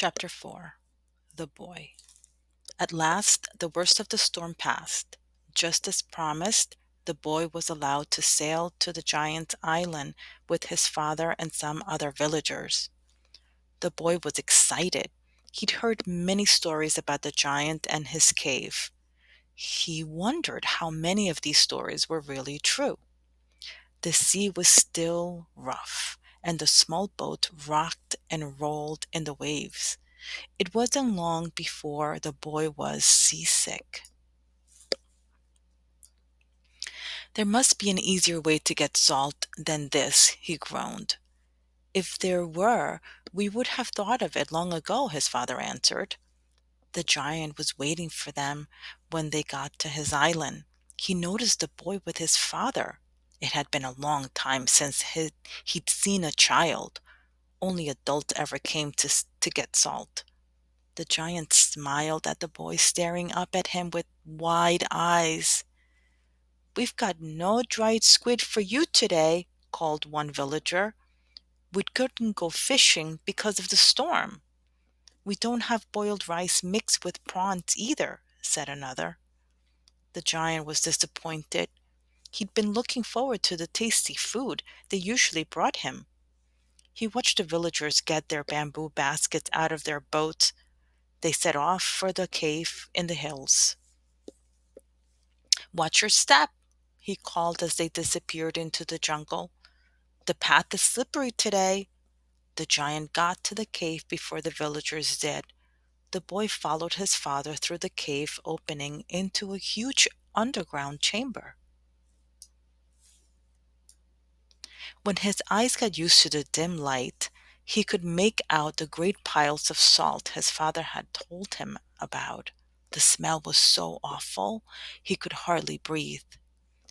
Chapter 4. The Boy. At last, the worst of the storm passed. Just as promised, the boy was allowed to sail to the giant's island with his father and some other villagers. The boy was excited. He'd heard many stories about the giant and his cave. He wondered how many of these stories were really true. The sea was still rough, and the small boat rocked and rolled in the waves. It wasn't long before the boy was seasick. There must be an easier way to get salt than this, he groaned. If there were, we would have thought of it long ago, his father answered. The giant was waiting for them when they got to his island. He noticed the boy with his father. It had been a long time since he'd seen a child. Only adults ever came to get salt. The giant smiled at the boy, staring up at him with wide eyes. "We've got no dried squid for you today," called one villager. "We couldn't go fishing because of the storm." "We don't have boiled rice mixed with prawns either," said another. The giant was disappointed. He'd been looking forward to the tasty food they usually brought him. He watched the villagers get their bamboo baskets out of their boats. They set off for the cave in the hills. "Watch your step," he called as they disappeared into the jungle. "The path is slippery today." The giant got to the cave before the villagers did. The boy followed his father through the cave opening into a huge underground chamber. When his eyes got used to the dim light, he could make out the great piles of salt his father had told him about. The smell was so awful, he could hardly breathe.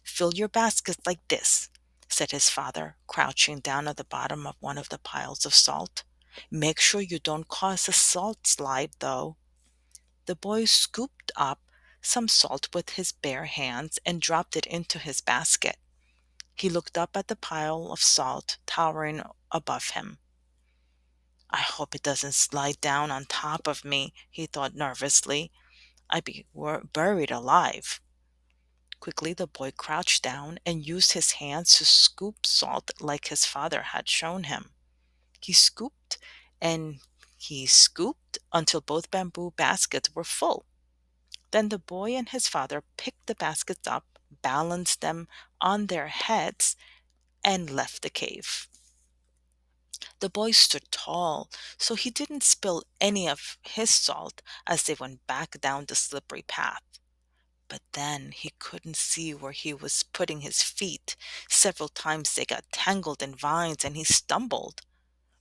"Fill your baskets like this," said his father, crouching down at the bottom of one of the piles of salt. "Make sure you don't cause a salt slide, though." The boy scooped up some salt with his bare hands and dropped it into his basket. He looked up at the pile of salt towering above him. "I hope it doesn't slide down on top of me," he thought nervously. "I'd be buried alive." Quickly, the boy crouched down and used his hands to scoop salt like his father had shown him. He scooped and he scooped until both bamboo baskets were full. Then the boy and his father picked the baskets up, balanced them on their heads, and left the cave. The boy stood tall, so he didn't spill any of his salt as they went back down the slippery path. But then he couldn't see where he was putting his feet. Several times they got tangled in vines and he stumbled.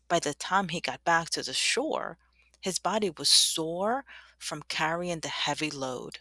By the time he got back to the shore, his body was sore from carrying the heavy load.